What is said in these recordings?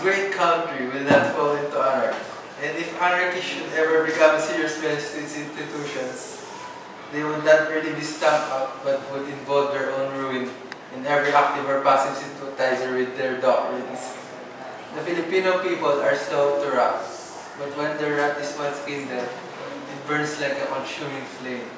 great country will not fall into anarchy. And if anarchy should ever become a serious menace to its institutions, they would not really be stamped out, but would involve their own ruin in every active or passive sympathizer with their doctrines. The Filipino people are slow to wrath, but when their wrath is once kindled, it burns like a consuming flame.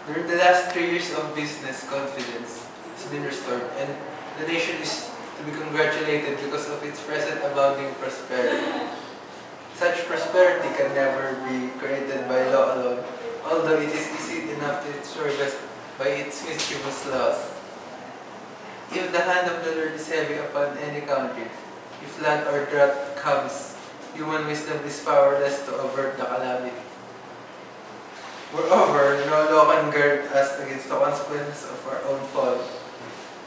During the last 3 years of business, confidence has been restored, and the nation is to be congratulated because of its present abounding prosperity. Such prosperity can never be created by law alone, although it is easy enough to destroy by its mischievous laws. If the hand of the Lord is heavy upon any country, if flood or drought comes, human wisdom is powerless to avert the calamity. Moreover, no law can guard us against the consequences of our own fall.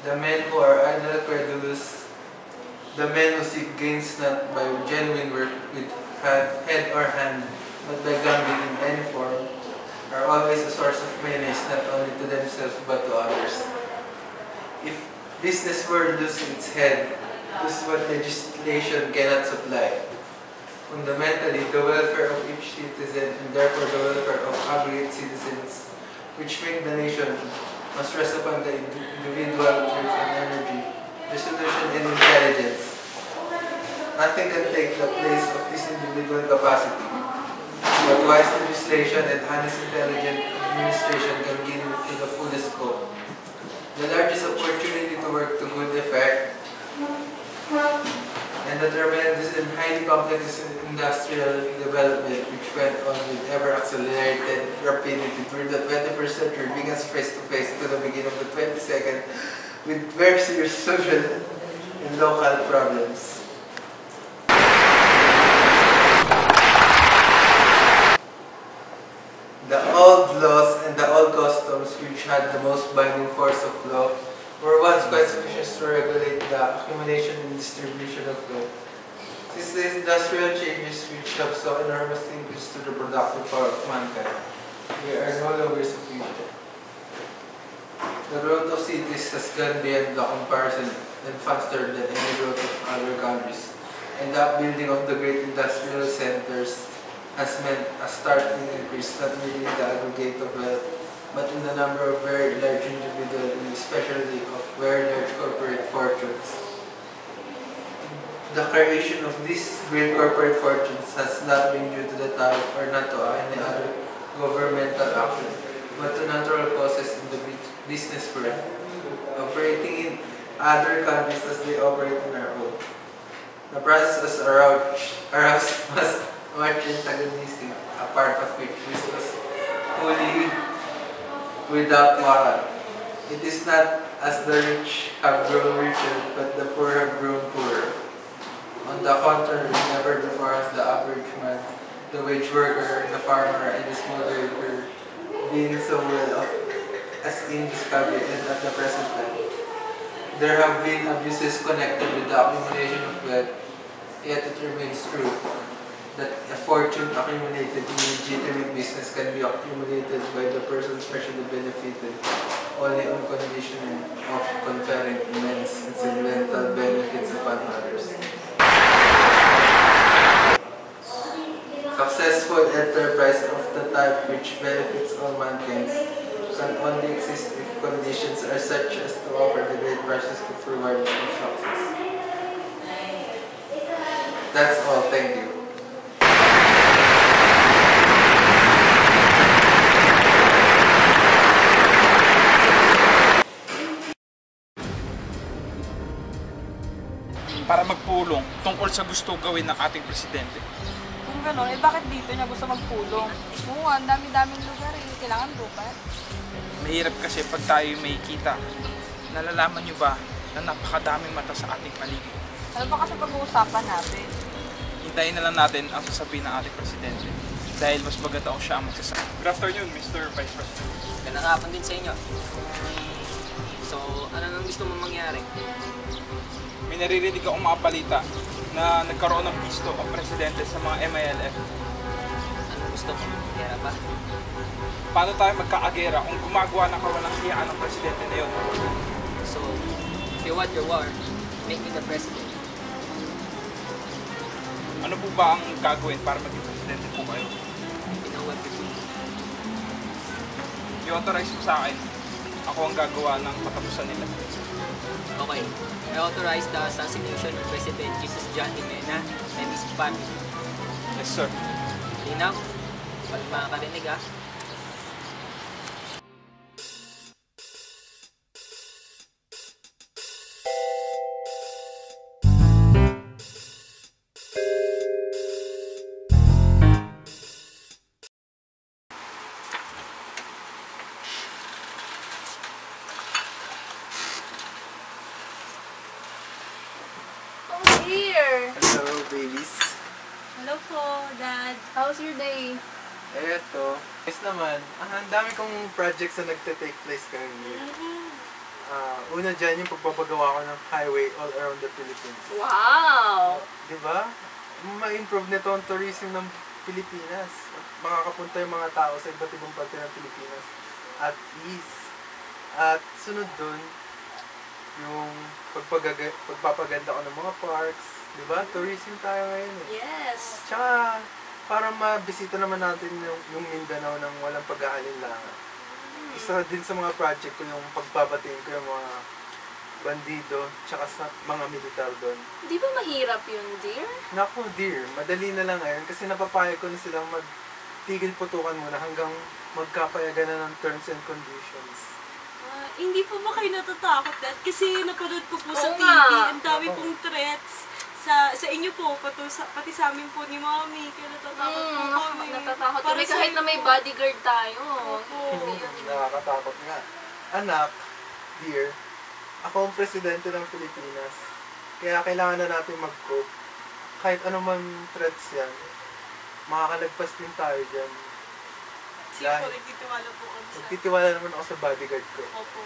The men who are idle, credulous, the men who seek gains not by genuine work with head or hand, but by gambling in any form, are always a source of menace not only to themselves but to others. If business were to lose its head, this is what legislation cannot supply. Fundamentally, the welfare of each citizen and therefore the welfare of aggregate citizens, which make the nation, must rest upon the individual truth and energy, resolution and intelligence. Nothing can take the place of this individual capacity, but wise legislation and honest intelligent administration can give it to the fullest scope. The largest opportunity to work to good effect and the tremendous and highly complex industrial development which went on with ever-accelerated rapidity through the 21st century begins face-to-face to the beginning of the 22nd with very serious social and local problems. The old laws and the old customs which had the most binding force of law were once quite sufficient to regulate the accumulation and distribution of wealth. Since the industrial changes which have so enormously increased to the productive power of mankind, they are no longer sufficient. The growth of cities has gone beyond the comparison and faster than any growth of other countries, and the upbuilding of the great industrial centers has meant a startling increase not merely in the aggregate of wealth, but in the number of very large individuals and especially of very large corporate fortunes. The creation of these great corporate fortunes has not been due to the tariff or not to any other governmental action, but to natural causes in the business world, operating in other countries as they operate in our own. The process has aroused much antagonism, a part of which was wholly without moral. It is not as the rich have grown richer, but the poor have grown poorer. On the contrary, never before has the average man, the wage worker, the farmer, and the smallholder been so well off as in this cabinet and at the present time. There have been abuses connected with the accumulation of wealth, yet it remains true that a fortune accumulated in legitimate business can be accumulated by the person specially benefited only on condition of conferring immense incidental benefits upon others. Successful enterprise of the type which benefits all mankind can only exist if conditions are such as to offer the great prices of reward of success. That's all, thank you. Para magpulong tungkol sa gusto gawin ng ating presidente. Kung gano'n, bakit dito niya gusto magpulong? Oo, ang dami-daming lugar kailangan lupa. Mahirap kasi pag tayo may kita. Nalalaman niyo ba na napakadaming mata sa ating paligid? Ano ba kasi pag-uusapan natin? Hintayin na lang natin ang sasabihin ng ating presidente dahil mas maganda kung siya ang magsasabi. Good afternoon, Mr. Vice President. Gandang hapon din sa inyo. So, ano nang gusto mong mangyari? May naririnig akong mga balita na nagkaroon ng pisto ang presidente sa mga MILF. Anong gusto mo? Gera ba? Paano tayo magkaagera kung gumagawa ng kawalang hiyaan ng presidente na yun? So, if you want your war, make me the president. Ano po ba ang gagawin para maging presidente po kayo? You know what to do. I-authorize mo sa akin. Ako ang gagawa ng patapusan nila. Okay. I authorize the assassination of President Jesus John Jimena and his family. Yes, sir. Linaw, pag makakarinig ah. Here! Hello, babies. Hello po, Dad. How's your day? Eto, yes naman. Ang dami kong projects na nagte-take place ngayong year. Una dyan yung pagpapagawa ko ng highway all around the Philippines. Wow! Diba? Ma-improve nito ang tourism ng Pilipinas. Makakapunta yung mga tao sa iba't ibang parte ng Pilipinas at ease. At sunod dun, yung pagpapaganda ko ng mga parks. Diba? Tourism tayo ngayon eh. Yes! Tsaka, para mabisita naman natin yung Mindanao ng walang pag-aalinlangan. isa din sa mga project ko yung pagbabatiin ko yung mga bandido tsaka sa mga militar doon. Di ba mahirap yun, dear? Naku, dear, madali na lang ngayon kasi napapayag ko na silang magtigil putukan muna hanggang magkapayagan na ng terms and conditions. Hindi po ba kayo natatakot, Dad? Kasi napanood ko po sa Oo TV, nga. ang dami pong threats sa inyo po, pati sa amin po ni Mami. Kaya natatakot po kami. Natatakot Para kami sa kahit na may inyo. bodyguard tayo. Opo. Hindi yun. Nakakatakot nga. Anak, dear, ako ang presidente ng Pilipinas. Kaya kailangan na natin mag-cope. Kahit anumang threats yan, makakalagpas din tayo dyan. Sige po, nagtitiwala po kami sa... Magtitiwala naman ako sa bodyguard ko. Opo.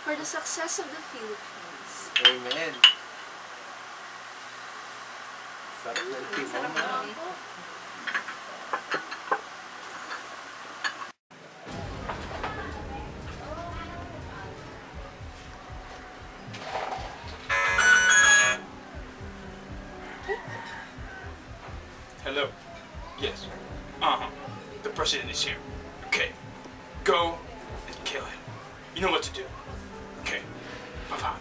For the success of the Philippines. Amen. Sarap ng Sarap naman po. Hello. Yes. The president is here. Okay. Go and kill him. You know what to do. Okay. Bye-bye.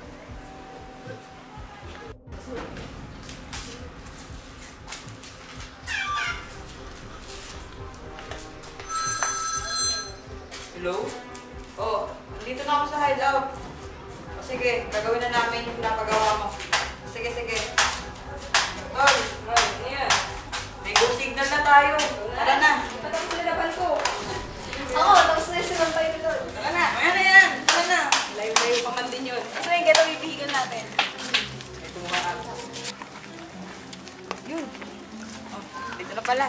Hello? Oh, dito na ako sa hideout. O sige, gagawin na namin yung pinapagawa mo. Sige, sige. Tol, ano yan? May go signal na tayo. Tara na. Patapos na laban ko. Oo, tapos na yung sinampay ko doon. Tara na. Ayan na yan. Tara na. Layo-layo pa man din yun. So yung getaway vehicle natin. Ito mukha ata. Yun. Oh, dito na pala.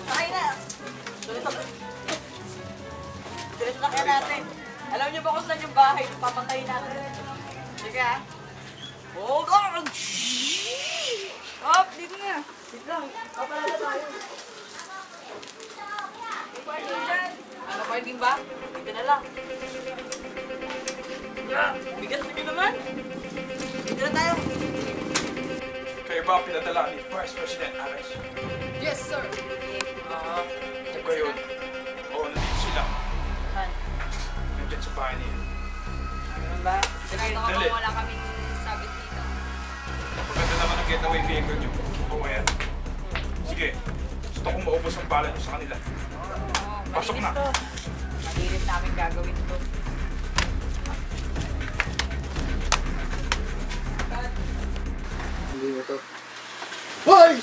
Sakay na. Diretso na kaya natin. Alam niyo ba kung saan yung bahay na papatayin natin? Sige ah. Hold on! Hop, dito na. Dito lang. Papalala tayo. May parking dyan. Ano parking ba? Dito na lang. Bigat na naman. Dito na tayo. Kayo ba ang pinadala ni Vice President Ares? Yes, sir. Kung kayo, nandito sila. Saan? Nandyan sa bahay niya. Ganun ba? Sige, Dali. Wala kaming sabit dito. Maganda naman ang getaway vehicle niyo. Oo, ayan. Sige. Gusto kong maubos ang bala niyo sa kanila. Pasok na. Malinis namin gagawin to. Hindi mo to. Hoy!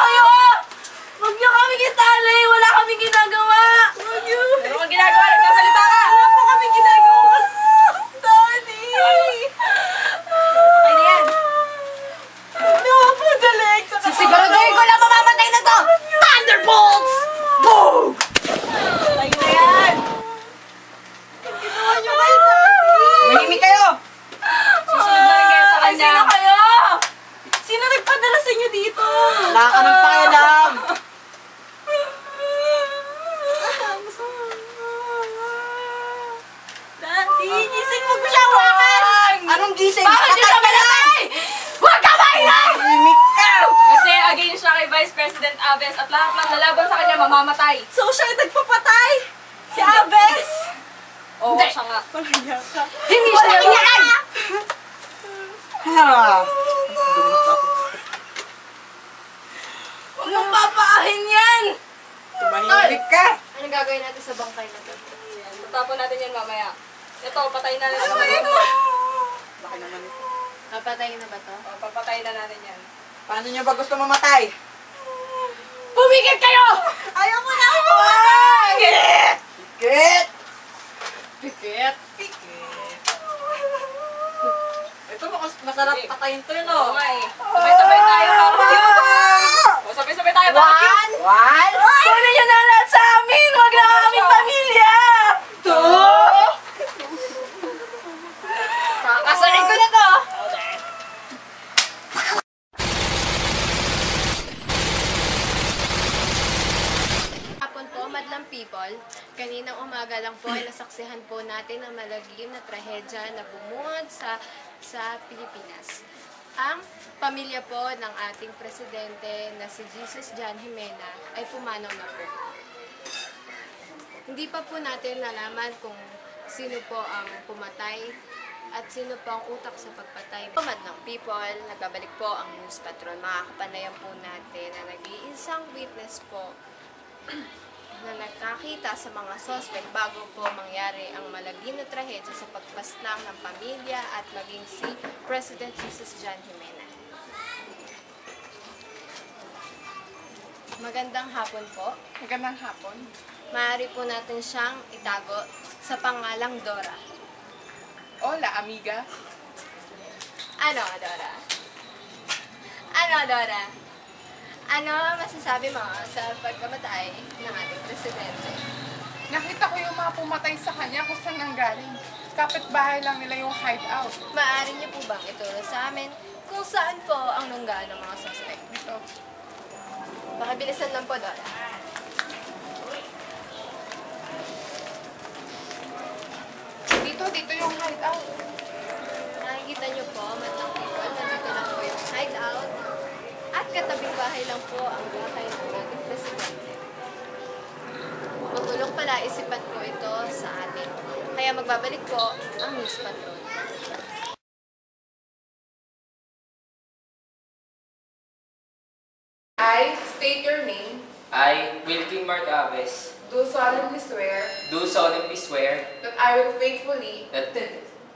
Huwag niyo kami kitali! Wala kaming ginagawa! Ano kang ginagawa? Nagsasalita ka! Wala po kami ginagawa! Daddy! Okay na yan! No, po sa legs! Sisiguraduhin ko lang mamamatay na to! Thunderbolts! Boom! Patay na yan! Ginawa niyo kayo sa akin! Mahimik kayo! Susunod na rin kayo sa kanya! Sino kayo? Sino nagpadala sa inyo dito? Wala ka ng pakialam! Daddy, gising mo ko siya hawakan! Anong gising? Bakit niyo siya malakay? Huwag ka maingay! Mahimik ka! Kasi against siya kay Vice President Aves at lahat ng lalaban sa kanya mamamatay. So siya yung nagpapatay? Si Aves? Oo, Hindi. siya nga. Palaya ka. Hindi siya nangyayari! Huwag mong papaahin yan! Tumahimik ka! Ano gagawin natin sa bangkay na to? Tatapon natin yan mamaya. Ito, patayin na natin. Baka naman ito. Papatayin na ba to? O, papatayin na natin yan. Paano nyo ba gusto mamatay? Pumikit kayo! Ayaw mo na ako mamatay! Pikit! Pikit! Pikit! Pikit! Ito masarap patayin to yun, oh. Okay. Sabay-sabay tayo para cute! O, sabay-sabay tayo para cute! One! Kunin niyo na lahat sa amin! Huwag na kaming pamilya! Two! Kakasarin ko na to! Hapon po, madlang people. Kaninang umaga umaga lang po ay nasaksihan po natin ang malagim na trahedya na bumuhat sa Pilipinas. Ang pamilya po ng ating presidente na si Jesus John Jimena ay pumanaw na po. Hindi pa po natin nalaman kung sino po ang pumatay at sino po ang utak sa pagpatay. Madlang people, nagbabalik po ang News Patrol. Makakapanayan po natin na nag-iisang witness po na nagkakita sa mga suspect bago po mangyari ang malagim na trahedya sa pagpaslang ng pamilya at maging si President Jesus John Jimena. Magandang hapon po. Magandang hapon. Maaari po natin siyang itago sa pangalang Dora. Hola, amiga. Ano, Dora? Ano, Dora? Ano masasabi mo sa pagkamatay ng ating presidente? Nakita ko yung mga pumatay sa kanya kung saan nanggaling. Kapitbahay lang nila yung hideout. Maaari niyo po bang ituro sa amin kung saan po ang nunggaan ng mga suspect? Dito. Pakibilisan lang po, Dora. Dito yung hideout. Nakikita niyo po, madlang people, nandito lang po yung hideout. At katabing bahay lang po ang bahay ng ating presidente. Magulong pala isipan po ito sa atin. Kaya magbabalik po ang News Patrol. I state your name. I, Wilkie Mark Aves, Do solemnly swear do solemnly swear that I will faithfully that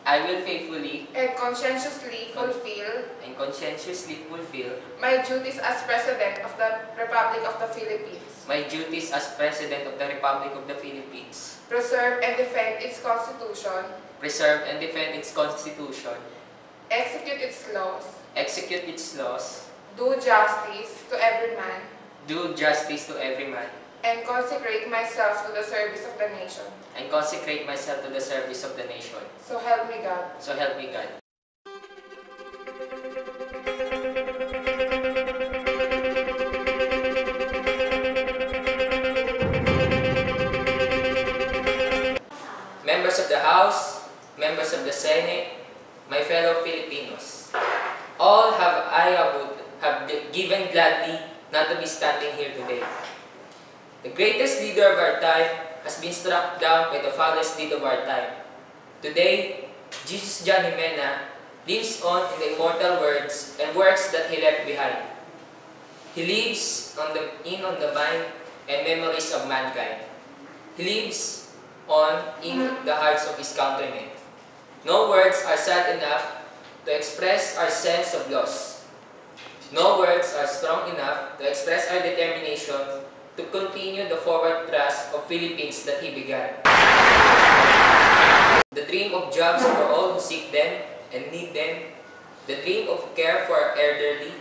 I will faithfully and conscientiously fulfill and conscientiously fulfill my duties as President of the Republic of the Philippines. my duties as President of the Republic of the Philippines, Preserve and defend its Constitution. preserve and defend its Constitution, Execute its laws. execute its laws, Do justice to every man. do justice to every man, And consecrate myself to the service of the nation. and consecrate myself to the service of the nation. So help me God. So help me God. Members of the House, members of the Senate, my fellow Filipinos, all have given gladly not to be standing here today. The greatest leader of our time has been struck down by the foulest deed of our time. Today, Jesus John Jimena lives on in the immortal words and works that he left behind. He lives on the mind and memories of mankind. He lives on in the hearts of his countrymen. No words are sad enough to express our sense of loss. No words are strong enough to express our determination to continue the forward thrust of Philippines that he began. The dream of jobs for all who seek them and need them, the dream of care for our elderly,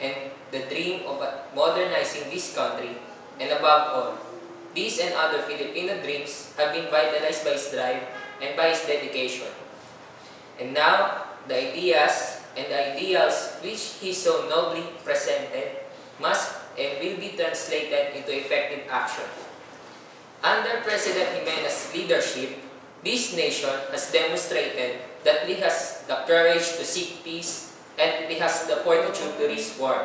and the dream of modernizing this country, and above all, these and other Filipino dreams have been vitalized by his drive and by his dedication. And now, the ideas and the ideals which he so nobly presented must and will be translated into effective action. Under President Jimena's leadership, this nation has demonstrated that it has the courage to seek peace and it has the fortitude to risk war.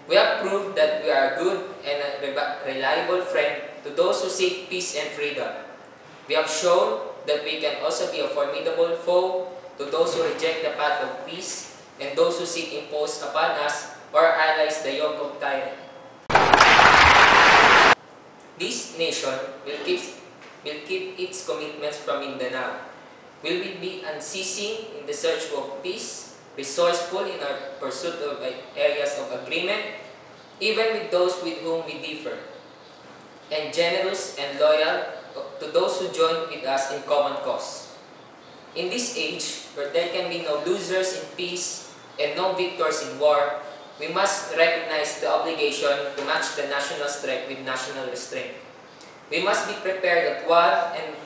We have proved that we are a good and a reliable friend to those who seek peace and freedom. We have shown that we can also be a formidable foe to those who reject the path of peace and those who seek impose upon us or allies the yoke of tyrant. This nation will keep its commitments from Mindanao. Will we be unceasing in the search for peace, resourceful in our pursuit of areas of agreement, even with those with whom we differ, and generous and loyal to those who join with us in common cause. In this age, where there can be no losers in peace and no victors in war, we must recognize the obligation to match the national strength with national restraint. We must be prepared at one and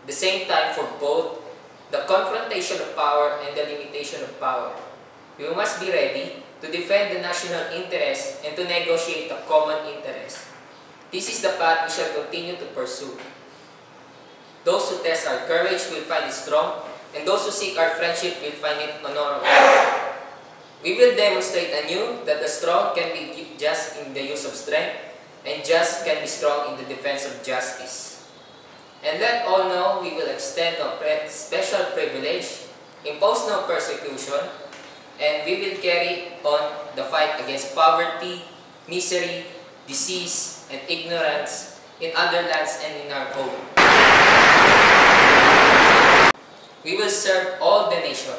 the same time for both the confrontation of power and the limitation of power. We must be ready to defend the national interest and to negotiate a common interest. This is the path we shall continue to pursue. Those who test our courage will find it strong, and those who seek our friendship will find it honorable. We will demonstrate anew that the strong can be just in the use of strength, and just can be strong in the defense of justice. And let all know we will extend no special privilege, impose no persecution, and we will carry on the fight against poverty, misery, disease, and ignorance in other lands and in our own. We will serve all the nation,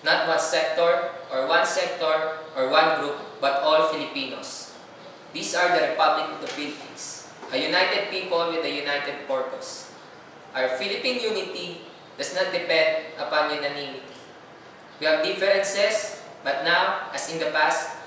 not one sector or one group, but all Filipinos. These are the Republic of the Philippines, a united people with a united purpose. Our Philippine unity does not depend upon unanimity. We have differences, but now, as in the past,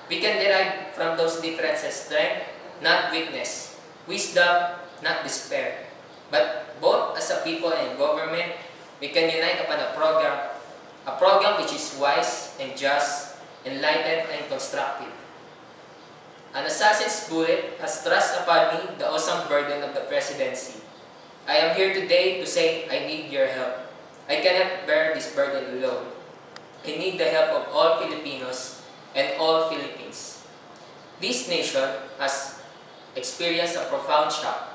we can derive from those differences strength, not weakness, wisdom, not despair. But both as a people and government, we can unite upon a program which is wise and just, enlightened and constructive. An assassin's bullet has thrust upon me the awesome burden of the presidency. I am here today to say I need your help. I cannot bear this burden alone. I need the help of all Filipinos and all Philippines. This nation has experienced a profound shock,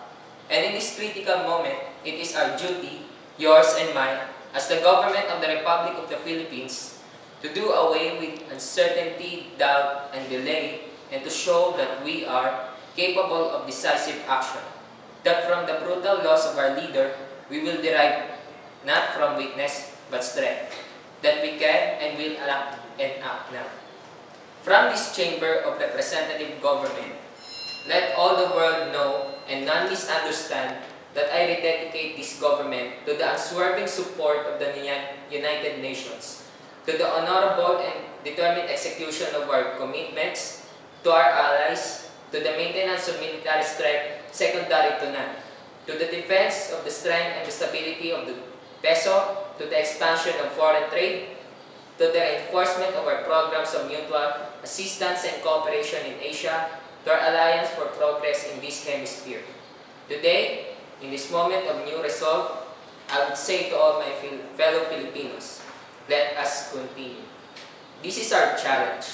and in this critical moment, it is our duty, yours and mine, as the government of the Republic of the Philippines, to do away with uncertainty, doubt, and delay, and to show that we are capable of decisive action. That from the brutal loss of our leader, we will derive not from weakness, but strength. That we can and will act and act now. From this chamber of representative government, let all the world know and none misunderstand that I rededicate this government to the unswerving support of the United Nations, to the honorable and determined execution of our commitments, to our allies, to the maintenance of military strength secondary to none, to the defense of the strength and the stability of the peso, to the expansion of foreign trade, to the reinforcement of our programs of mutual assistance and cooperation in Asia, to our alliance for progress in this hemisphere. Today, in this moment of new resolve, I would say to all my fellow Filipinos, let us continue. This is our challenge,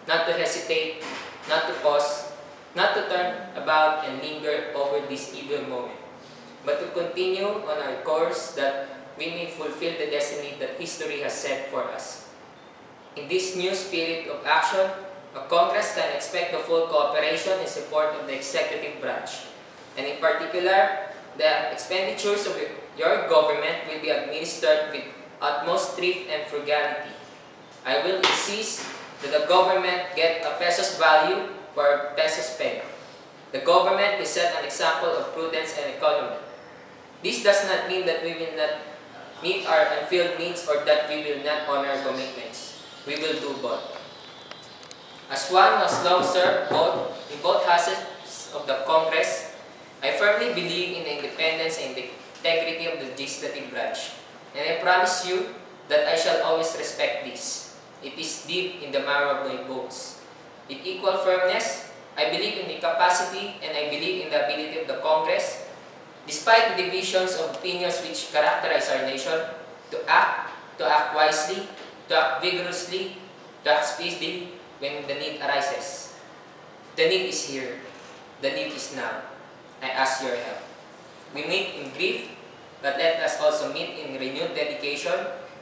not to hesitate, not to pause, not to turn about and linger over this evil moment, but to continue on our course that we may fulfill the destiny that history has set for us. In this new spirit of action, a Congress can expect the full cooperation and support of the executive branch, and in particular, the expenditures of your government will be administered with utmost thrift and frugality. I will insist that the government get a peso's value for a peso's spent. The government will set an example of prudence and economy. This does not mean that we will not meet our unfilled needs or that we will not honor commitments. We will do both. As one who has long served in both houses of the Congress, I firmly believe in the independence and the integrity of the legislative branch, and I promise you that I shall always respect this. It is deep in the marrow of my bones. With equal firmness, I believe in the capacity and I believe in the ability of the Congress, despite the divisions of opinions which characterize our nation, to act wisely, to act vigorously, to act speedily when the need arises. The need is here. The need is now. I ask your help. We meet in grief, but let us also meet in renewed dedication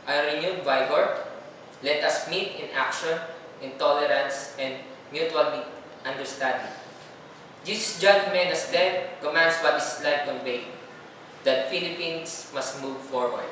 and renewed vigor. Let us meet in action, in tolerance, and mutual understanding. Jesus' judgment as dead commands what is life conveyed, that Philippines must move forward.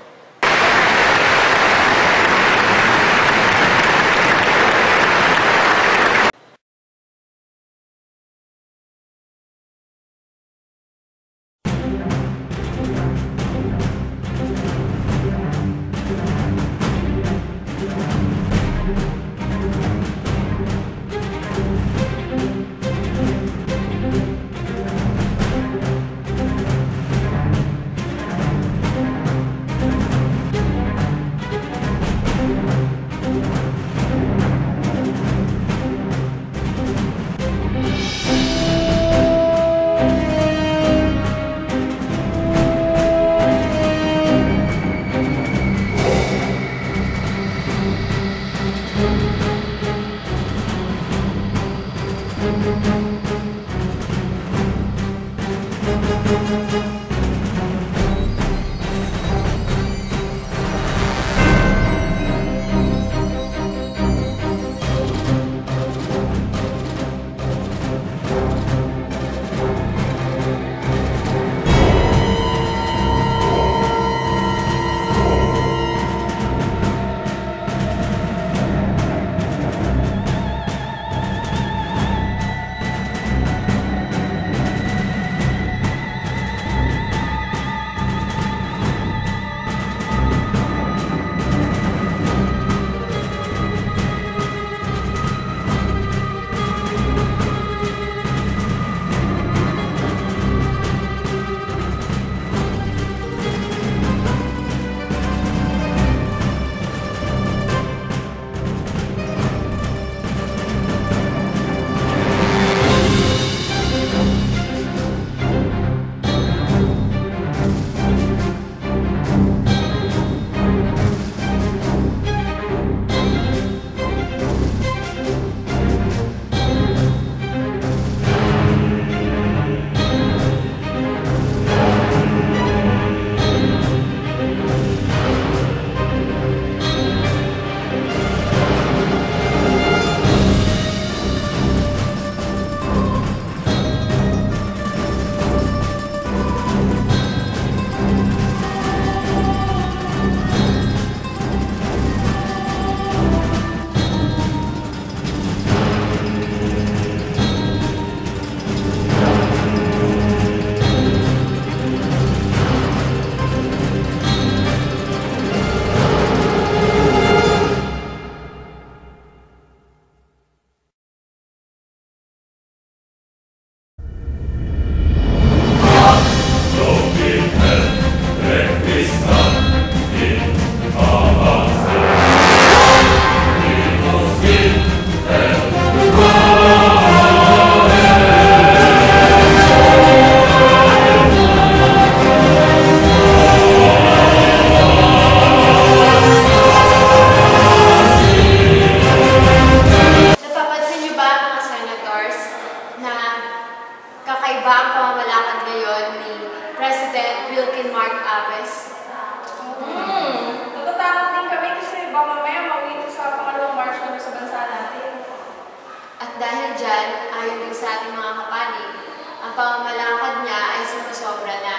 Dahil dyan, ayon din sa ating mga kapanig, ang pamamalakad niya ay sumusobra na.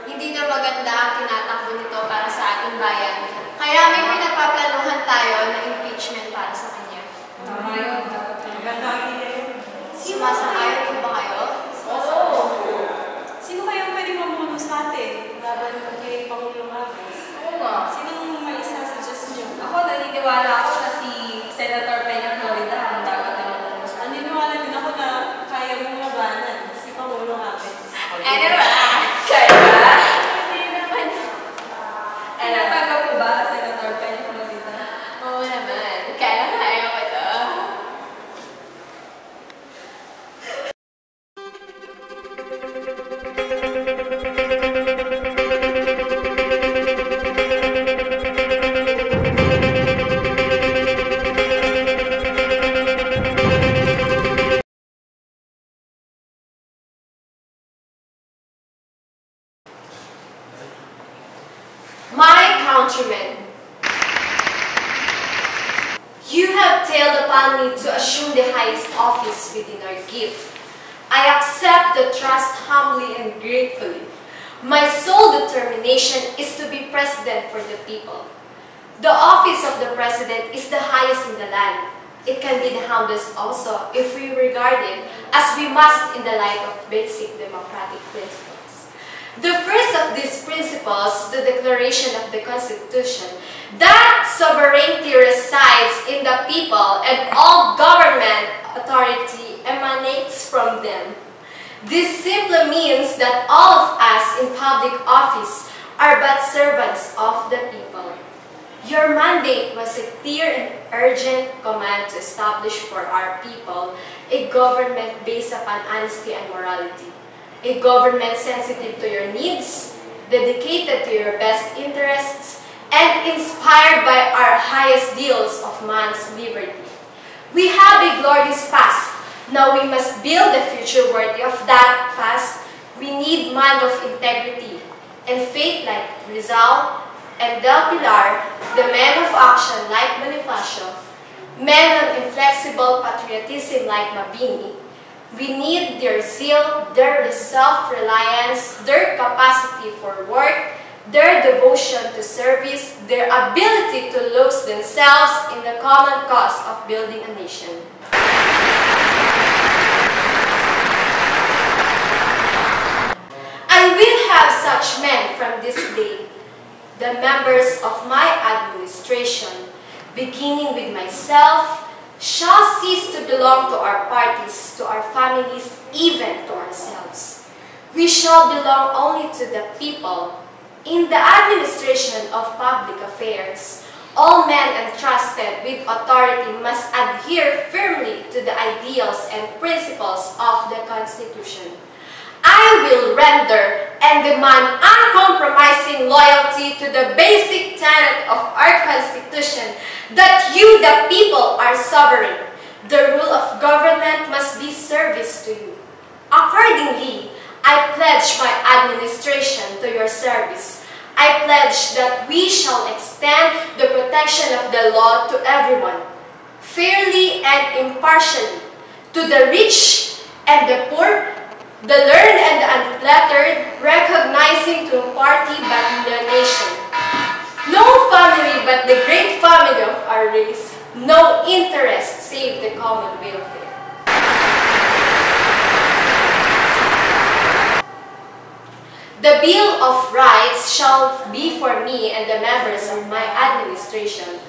Hindi na maganda ang tinatakbo nito para sa ating bayan, kaya may pinagpaplanuhan tayo na impeachment para sa kanya. Tama yun, dapat maganda ang idea yun. Sumasang-ayon po ba kayo? Oo. Sino kayang pwede mamuno sa atin? Laban kay Pangulong Aves. Oo nga. Sinong may isa-suggest niyo? Ako, naniniwala ako na si Senator Peña Florida ang dapat na mamuno. Naniniwala din ako na kaya mong labanan si Pangulong Aves. Ano ba? Kaya ba? Hindi naman. Ay, natanggap ko ba, Senator Peña Florida? Oo naman. Kaya ko ito. My countrymen, you have tailed upon me to assume the highest office within our gift. I accept the trust humbly and gratefully. My sole determination is to be president for the people. The office of the president is the highest in the land. It can be the humblest also if we regard it as we must in the light of basic democratic principles. The first of these principles, the Declaration of the Constitution, that sovereignty resides in the people and all government authority emanates from them. This simply means that all of us in public office are but servants of the people. Your mandate was a clear and urgent command to establish for our people a government based upon honesty and morality. A government sensitive to your needs, dedicated to your best interests, and inspired by our highest deals of man's liberty. We have a glorious past, Now we must build a future worthy of that past. We need men of integrity and faith like Rizal and Del Pilar, the men of action like Bonifacio, men of inflexible patriotism like Mabini. We need their zeal, their self-reliance, their capacity for work, their devotion to service, their ability to lose themselves in the common cause of building a nation. I will have such men from this day, the members of my administration, beginning with myself, shall cease to belong to our parties, to our families, even to ourselves. We shall belong only to the people. In the administration of public affairs, all men entrusted with authority must adhere firmly to the ideals and principles of the Constitution. I will render and demand uncompromising loyalty to the basic tenet of our Constitution that you, the people, are sovereign. The rule of government must be service to you. Accordingly, I pledge my administration to your service. I pledge that we shall extend the protection of the law to everyone, fairly and impartially, to the rich and the poor, the learned and the unlettered, recognizing to party but the nation. No family but the great family of our race, no interest save the common welfare. The Bill of Rights shall be for me and the members of my administration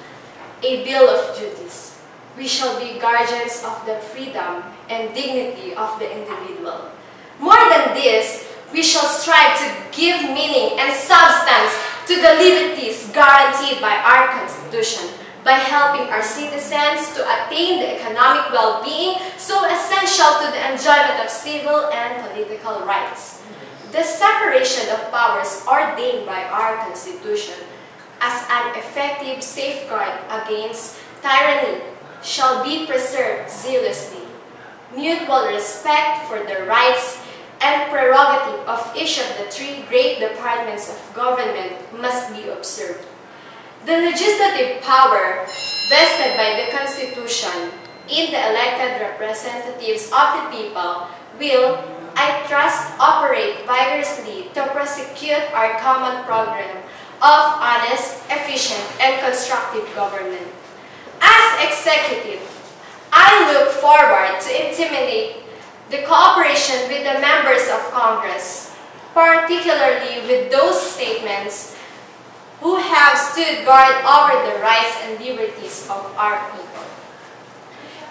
a bill of duties. We shall be guardians of the freedom and dignity of the individual. More than this, we shall strive to give meaning and substance to the liberties guaranteed by our Constitution by helping our citizens to attain the economic well-being so essential to the enjoyment of civil and political rights. The separation of powers ordained by our Constitution as an effective safeguard against tyranny shall be preserved zealously. Mutual respect for the rights and prerogative of each of the three great departments of government must be observed. The legislative power vested by the Constitution in the elected representatives of the people will, I trust, operate vigorously to prosecute our common program of honest, efficient, and constructive government. As executive, I look forward to intimidate the cooperation with the members of Congress, particularly with those statements who have stood guard over the rights and liberties of our people.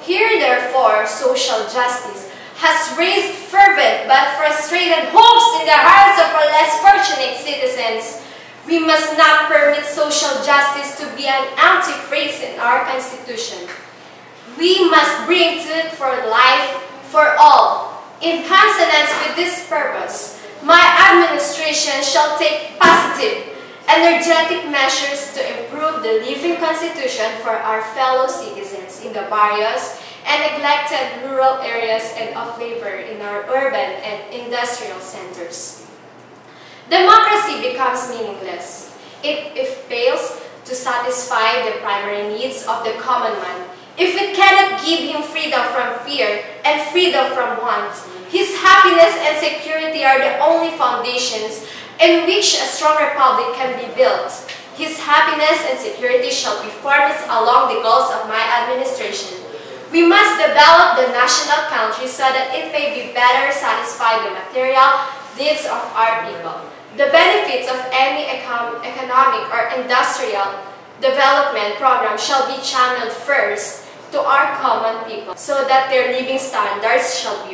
Here, therefore, social justice has raised fervent but frustrated hopes in the hearts of our less fortunate citizens. We must not permit social justice to be an empty phrase in our Constitution. We must bring truth for life for all. In consonance with this purpose, my administration shall take positive, energetic measures to improve the living constitution for our fellow citizens in the barrios and neglected rural areas and of labor in our urban and industrial centers. Democracy becomes meaningless if it fails to satisfy the primary needs of the common man. If it cannot give him freedom from fear and freedom from want, his happiness and security are the only foundations in which a strong republic can be built. His happiness and security shall be formed along the goals of my administration. We must develop the national country so that it may be better satisfy the material needs of our people. The benefits of any economic or industrial development program shall be channeled first to our common people so that their living standards shall be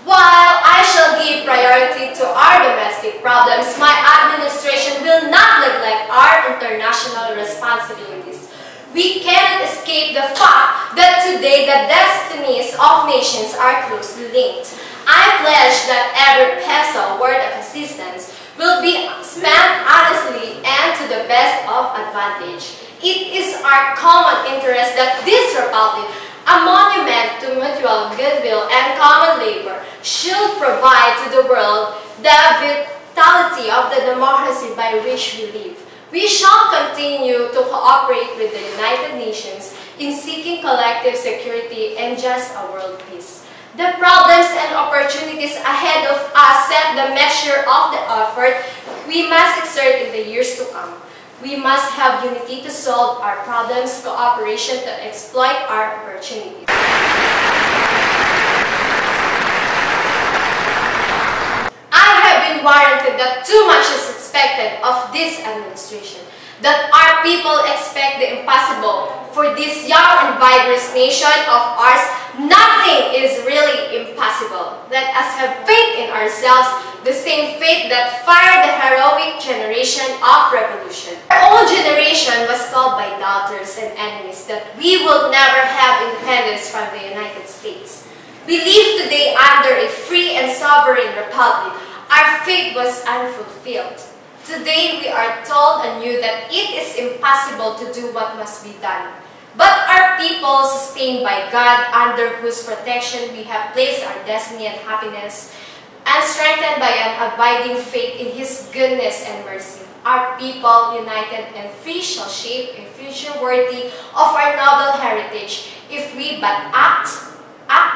While I shall give priority to our domestic problems, my administration will not neglect our international responsibilities. We cannot escape the fact that today the destinies of nations are closely linked. I pledge that every peso worth of assistance will be spent honestly and to the best of advantage. It is our common interest that this republic A monument to mutual goodwill and common labor should provide to the world the vitality of the democracy by which we live. We shall continue to cooperate with the United Nations in seeking collective security and just a world peace. The problems and opportunities ahead of us set the measure of the effort we must exert in the years to come. We must have unity to solve our problems, cooperation to exploit our opportunities. I have been warranted that too much is expected of this administration, that our people expect the impossible. For this young and vigorous nation of ours, nothing is really impossible. Let us have faith in ourselves, the same faith that fired the heroic generation of revolution. Our old generation was told by doubters and enemies that we will never have independence from the United States. We live today under a free and sovereign republic. Our faith was unfulfilled. Today we are told anew that it is impossible to do what must be done. But our people, sustained by God, under whose protection we have placed our destiny and happiness, and strengthened by an abiding faith in His goodness and mercy, our people, united and free, shall shape a future worthy of our noble heritage if we but act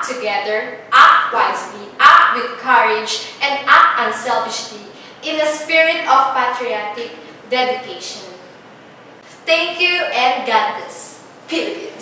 together, act wisely, act with courage, and act unselfishly in a spirit of patriotic dedication. Thank you and God bless. Philippines.